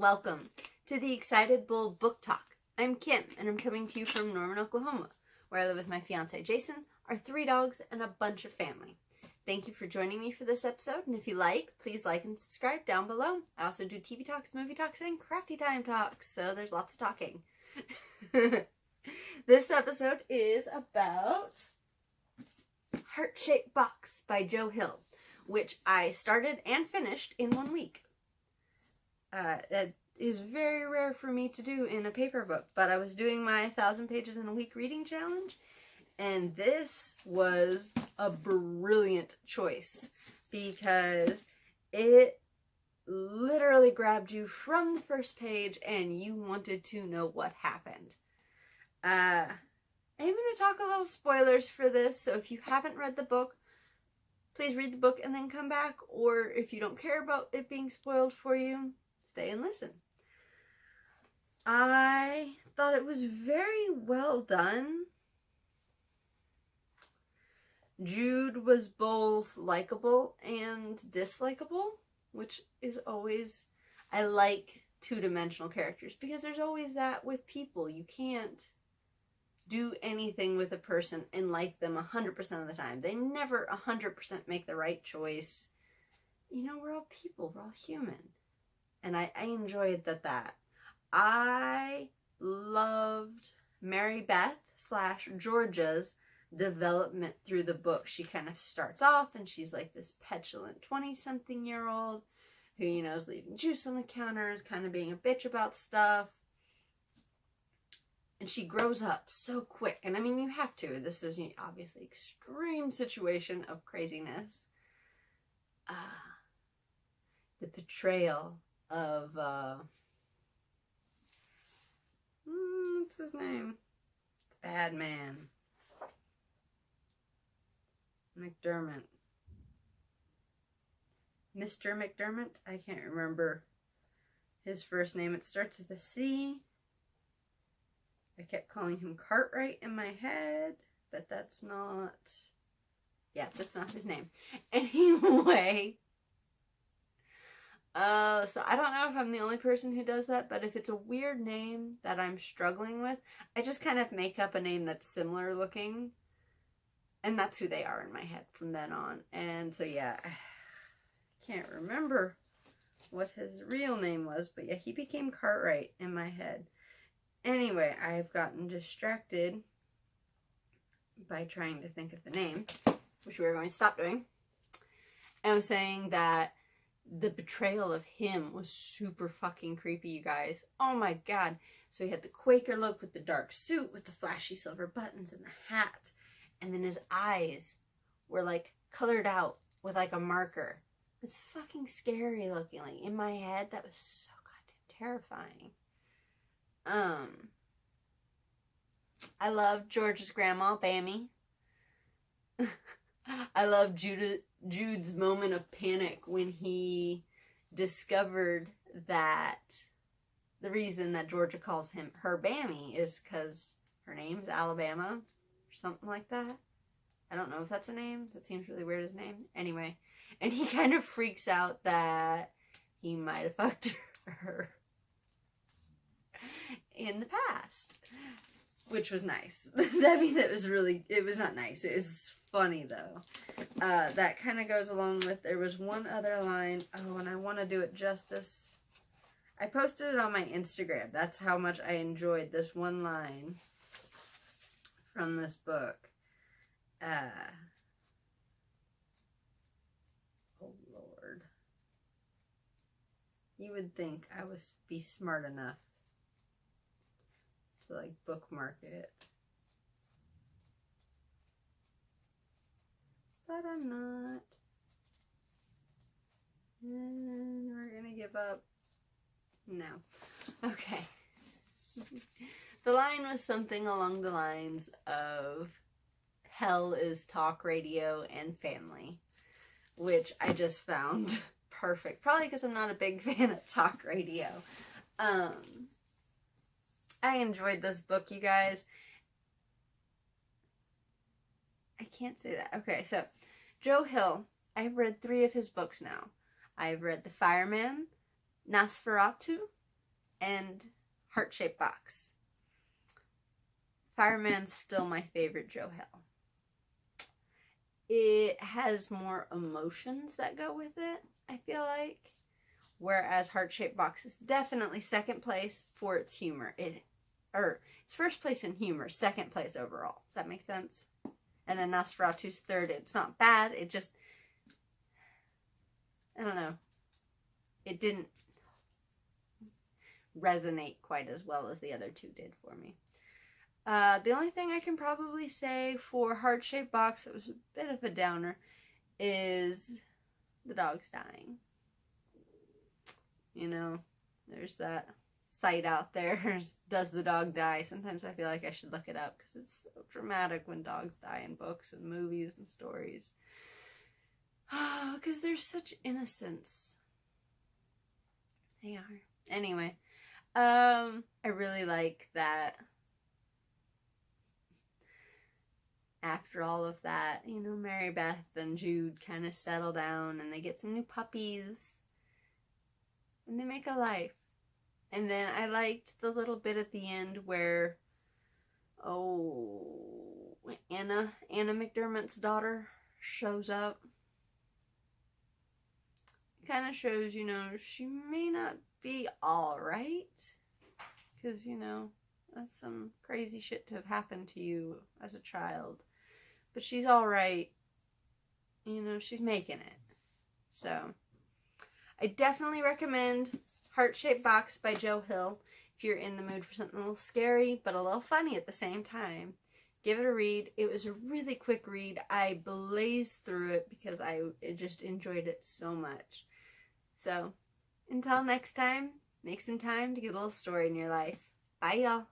Welcome to the Excited Bull Book Talk. I'm Kim, and I'm coming to you from Norman, Oklahoma, where I live with my fiance Jason, our 3 dogs, and a bunch of family. Thank you for joining me for this episode, and if you like, please like and subscribe down below. I also do TV talks, movie talks, and crafty time talks, so there's lots of talking. This episode is about Heart-Shaped Box by Joe Hill, which I started and finished in 1 week. That is very rare for me to do in a paper book, but I was doing my 1,000 pages in a week reading challenge, and this was a brilliant choice because it literally grabbed you from the first page and you wanted to know what happened. I'm going to talk a little spoilers for this, so if you haven't read the book, please read the book and then come back, or if you don't care about it being spoiled for you, stay and listen. I thought it was very well done. Jude was both likable and dislikable, which is always, I like two-dimensional characters because there's always that with people. You can't do anything with a person and like them 100% of the time. They never 100% make the right choice. You know, we're all people, we're all human. And I enjoyed that. I loved Mary Beth / Georgia's development through the book. She kind of starts off and she's like this petulant 20-something-year-old who, you know, is leaving juice on the counters, kind of being a bitch about stuff. And she grows up so quick. And I mean, you have to. This is obviously extreme situation of craziness. The betrayal of, what's his name? Bad man. McDermott. Mr. McDermott? I can't remember his first name. It starts with a C. I kept calling him Cartwright in my head, but that's not, that's not his name. Anyway, so I don't know if I'm the only person who does that, but if it's a weird name that I'm struggling with, I just kind of make up a name that's similar looking, and that's who they are in my head from then on. And so yeah, I can't remember what his real name was, but yeah, he became Cartwright in my head. Anyway, I've gotten distracted by trying to think of the name, which we're going to stop doing. And I was saying that the betrayal of him was super fucking creepy, you guys. Oh my god. So he had the Quaker look with the dark suit, with the flashy silver buttons and the hat. And then his eyes were like colored out with like a marker. It's fucking scary looking. Like in my head, that was so goddamn terrifying. I love George's grandma, Bammy. I love Jude's moment of panic when he discovered that the reason that Georgia calls her Bammy is because her name's Alabama or something like that. I don't know if that's a name. That seems really weird as a name. Anyway, and he kind of freaks out that he might have fucked her in the past, which was nice. I mean, it was not nice. It was funny, though. That kind of goes along with, there was one other line. Oh, and I want to do it justice. I posted it on my Instagram. That's how much I enjoyed this one line from this book. Oh, Lord. You would think I would be smart enough to like bookmark it, but I'm not, and we're gonna give up. No. Okay. The line was something along the lines of hell is talk radio and family, which I just found perfect, probably because I'm not a big fan of talk radio. I enjoyed this book, you guys. I can't say that. Okay, so Joe Hill, I've read 3 of his books now. I've read The Fireman, Nosferatu, and Heart-Shaped Box. Fireman's still my favorite Joe Hill. It has more emotions that go with it, I feel like. Whereas Heart-Shaped Box is definitely second place for its humor. It's first place in humor, second place overall. Does that make sense? And then Nosferatu's third. It's not bad. It just, I don't know. It didn't resonate quite as well as the other two did for me. The only thing I can probably say for Heart-Shaped Box that was a bit of a downer is the dog's dying. You know, there's that site out there, does the dog die? Sometimes I feel like I should look it up because it's so dramatic when dogs die in books and movies and stories. Because there's such innocence. They are. Anyway, I really like that after all of that, you know, Mary Beth and Jude kind of settle down and they get some new puppies. And they make a life. And then I liked the little bit at the end where, Anna McDermott's daughter shows up. It kind of shows, you know, she may not be alright. Because, you know, that's some crazy shit to have happened to you as a child. But she's alright. You know, she's making it. So I definitely recommend Heart-Shaped Box by Joe Hill if you're in the mood for something a little scary but a little funny at the same time. Give it a read. It was a really quick read. I blazed through it because I just enjoyed it so much. So, until next time, make some time to get a little story in your life. Bye, y'all.